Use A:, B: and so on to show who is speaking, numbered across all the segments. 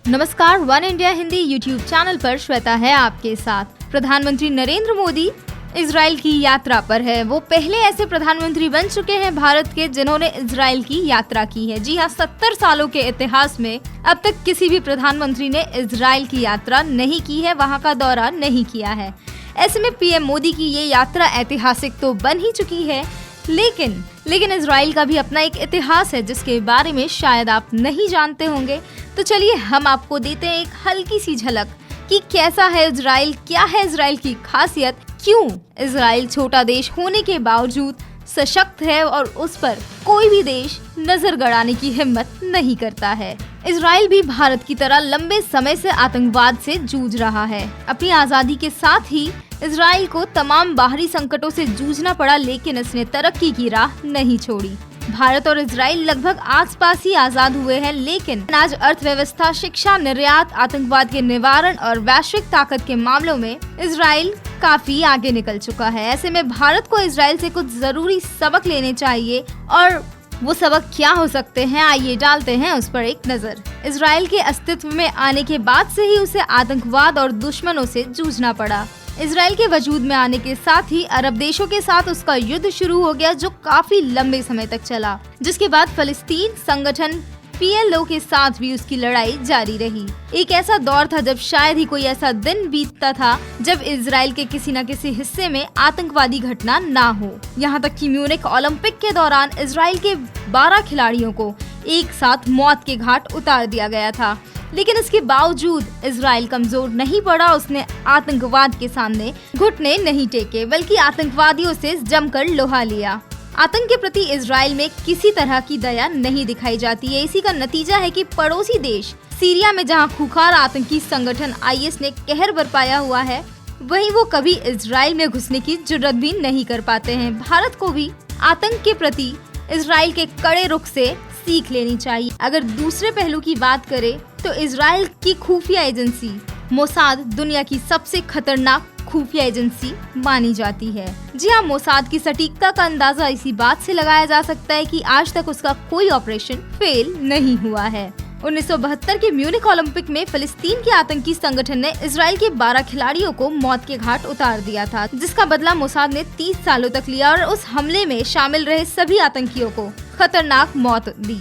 A: नमस्कार, one India Hindi YouTube channel पर श्वेता है आपके साथ। प्रधानमंत्री नरेंद्र मोदी इजराइल की यात्रा पर है। वो पहले ऐसे प्रधानमंत्री बन चुके हैं भारत के जिन्होंने इजराइल की यात्रा की है। जी हाँ, 70 सालों के इतिहास में अब तक किसी भी प्रधानमंत्री ने इजराइल की यात्रा नहीं की है, वहाँ का दौरा नहीं किया है। ऐसे में पीएम मोदी की ये यात्रा ऐतिहासिक तो बन ही चुकी है, लेकिन इजराइल का भी अपना एक इतिहास है जिसके बारे में शायद आप नहीं जानते होंगे। तो चलिए हम आपको देते हैं एक हल्की सी झलक कि कैसा है इजराइल, क्या है इजराइल की खासियत, क्यों इजराइल छोटा देश होने के बावजूद सशक्त है और उस पर कोई भी देश नजर गड़ाने की हिम्मत नहीं करता है। इजराइल भी भारत की तरह लंबे समय से आतंकवाद से जूझ रहा है। अपनी आजादी के साथ ही इजराइल को तमाम बाहरी संकटों से जूझना पड़ा, लेकिन इसने तरक्की की राह नहीं छोड़ी। भारत और इजराइल लगभग आसपास ही आजाद हुए हैं, लेकिन आज अर्थव्यवस्था, शिक्षा, निर्यात, आतंकवाद के निवारण और वैश्विक ताकत के मामलों में इजराइल काफी आगे निकल चुका है। ऐसे में भारत को इजराइल से कुछ जरूरी सबक लेने चाहिए, और वो सबक क्या हो सकते हैं, आइए डालते हैं उस पर एक नजर। इजराइल के अस्तित्व में आने के बाद से ही उसे आतंकवाद और दुश्मनों से जूझना पड़ा। इजराइल के वजूद में आने के साथ ही अरब देशों के साथ उसका युद्ध शुरू हो गया, जो काफी लंबे समय तक चला, जिसके बाद फलस्तीन संगठन PLO के साथ भी उसकी लड़ाई जारी रही। एक ऐसा दौर था जब शायद ही कोई ऐसा दिन बीतता था जब इजराइल के किसी न किसी हिस्से में आतंकवादी घटना ना हो। यहाँ तक कि म्यूनिख ओलंपिक के दौरान इजराइल के 12 खिलाड़ियों को एक साथ मौत के घाट उतार दिया गया था, लेकिन इसके बावजूद इजराइल कमजोर नहीं पड़ा। उसने आतंकवाद के सामने घुटने नहीं टेके, बल्कि आतंकवादियों से जमकर लोहा लिया। आतंक के प्रति इजराइल में किसी तरह की दया नहीं दिखाई जाती है। इसी का नतीजा है कि पड़ोसी देश सीरिया में जहां खूंखार आतंकी संगठन IS ने कहर बरपाया हुआ है, वहीं वो कभी इजराइल में घुसने की जुर्रत भी नहीं कर पाते हैं। भारत को भी आतंक के प्रति इजराइल के कड़े रुख से सीख लेनी चाहिए। अगर दूसरे पहलू की बात करें तो इजराइल की खुफिया एजेंसी मोसाद दुनिया की सबसे खतरनाक खुफिया एजेंसी मानी जाती है। जी हाँ, मोसाद की सटीकता का अंदाजा इसी बात से लगाया जा सकता है कि आज तक उसका कोई ऑपरेशन फेल नहीं हुआ है। 1972 के म्यूनिख ओलंपिक में फिलिस्तीन के आतंकी संगठन ने इजराइल के 12 खिलाड़ियों को मौत के घाट उतार दिया था, जिसका बदला मोसाद ने 30 सालों तक लिया और उस हमले में शामिल रहे सभी आतंकियों को खतरनाक मौत दी।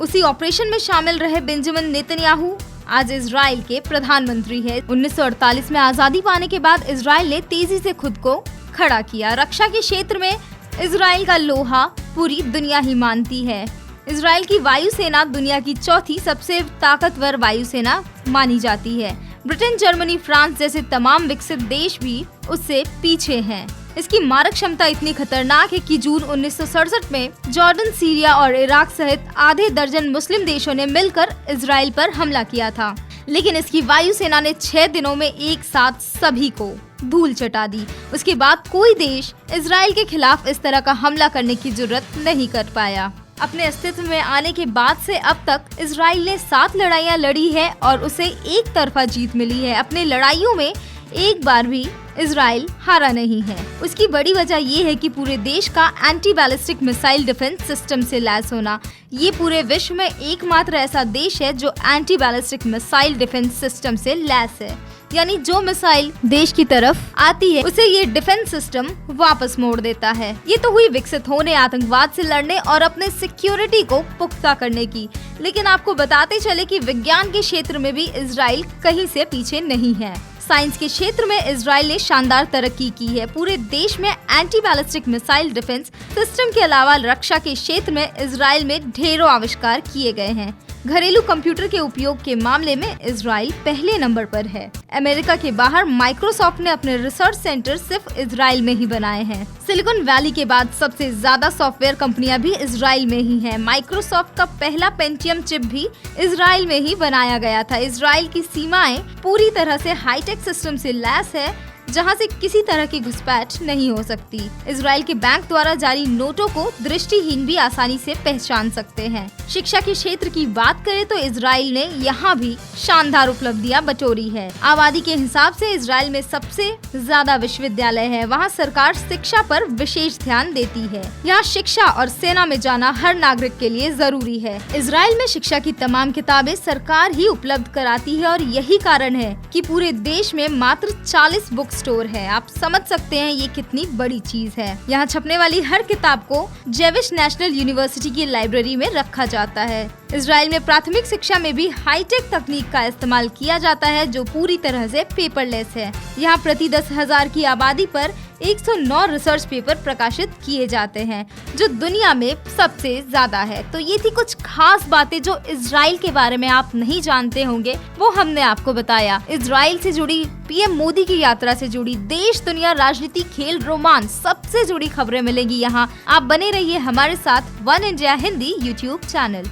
A: उसी ऑपरेशन में शामिल रहे बेंजामिन नेतन्याहू आज इजराइल के प्रधानमंत्री हैं। 1948 में आजादी पाने के बाद इजराइल ने तेजी से खुद को खड़ा किया। रक्षा के क्षेत्र में इजराइल का लोहा पूरी दुनिया ही मानती है। इजराइल की वायुसेना दुनिया की चौथी सबसे ताकतवर वायुसेना मानी जाती है। ब्रिटेन, जर्मनी, फ्रांस जैसे तमाम विकसित देश भी उससे पीछे हैं। इसकी मारक क्षमता इतनी खतरनाक है कि जून 1967 में जॉर्डन, सीरिया और इराक सहित आधे दर्जन मुस्लिम देशों ने मिलकर इजराइल पर हमला किया था, लेकिन इसकी वायुसेना ने 6 दिनों में एक साथ सभी को धूल चटा दी। उसके बाद कोई देश इजराइल के खिलाफ इस तरह का हमला करने की जुर्रत नहीं कर पाया। अपने अस्तित्व में आने के बाद से अब तक इजराइल ने 7 लड़ाइयाँ लड़ी है और उसे एक तरफा जीत मिली है। अपने लड़ाइयों में एक बार भी इजराइल हारा नहीं है। उसकी बड़ी वजह ये है कि पूरे देश का anti ballistic missile defence system से लैस होना। ये पूरे विश्व में एकमात्र ऐसा देश है जो anti ballistic missile defence system से लैस है, यानी जो मिसाइल देश की तरफ आती है उसे ये डिफेंस सिस्टम वापस मोड़ देता है। ये तो हुई विकसित होने, आतंकवाद से लड़ने और अपने सिक्योरिटी को पुख्ता करने की, लेकिन आपको बताते चले कि विज्ञान के क्षेत्र में भी इजराइल कहीं से पीछे नहीं है। साइंस के क्षेत्र में इजराइल ने शानदार तरक्की की है। पूरे देश में anti ballistic missile defence system के अलावा रक्षा के क्षेत्र में इजराइल में ढेरों आविष्कार किए गए हैं। घरेलू कंप्यूटर के उपयोग के मामले में इजराइल पहले नंबर पर है। अमेरिका के बाहर माइक्रोसॉफ्ट ने अपने रिसर्च सेंटर सिर्फ इजराइल में ही बनाए हैं। सिलिकॉन वैली के बाद सबसे ज्यादा सॉफ्टवेयर कंपनियां भी इजराइल में ही हैं। माइक्रोसॉफ्ट का पहला पेंटियम चिप भी इजराइल में ही बनाया गया था। इजराइल की सीमाएं पूरी तरह से हाईटेक सिस्टम से लैस है, जहां से किसी तरह की घुसपैठ नहीं हो सकती। इजराइल के बैंक द्वारा जारी नोटों को दृष्टिहीन भी आसानी से पहचान सकते हैं। शिक्षा के क्षेत्र की बात करें तो इजराइल ने यहाँ भी शानदार उपलब्धियां बटोरी है। आबादी के हिसाब से इजराइल में सबसे ज्यादा विश्वविद्यालय है। वहाँ सरकार शिक्षा पर विशेष ध्यान देती है। यहाँ शिक्षा और सेना में जाना हर नागरिक के लिए जरूरी है। इजराइल में शिक्षा की तमाम किताबें सरकार ही उपलब्ध कराती है और यही कारण है कि पूरे देश में मात्र 40 बुक स्टोर है। आप समझ सकते हैं ये कितनी बड़ी चीज है। यहाँ छपने वाली हर किताब को जेविश नेशनल यूनिवर्सिटी की लाइब्रेरी में रखा जाता है। इजराइल में प्राथमिक शिक्षा में भी हाईटेक तकनीक का इस्तेमाल किया जाता है जो पूरी तरह से पेपरलेस है। यहाँ प्रति 10,000 की आबादी पर 109 रिसर्च पेपर प्रकाशित किए जाते हैं जो दुनिया में सबसे ज्यादा है। तो ये थी कुछ खास बातें जो इजराइल के बारे में आप नहीं जानते होंगे, वो हमने आपको बताया। इजराइल से जुड़ी, पीएम मोदी की यात्रा से जुड़ी, देश दुनिया राजनीति खेल रोमांच सबसे जुड़ी खबरें मिलेंगी यहाँ। आप बने रहिए हमारे साथ one India Hindi YouTube channel.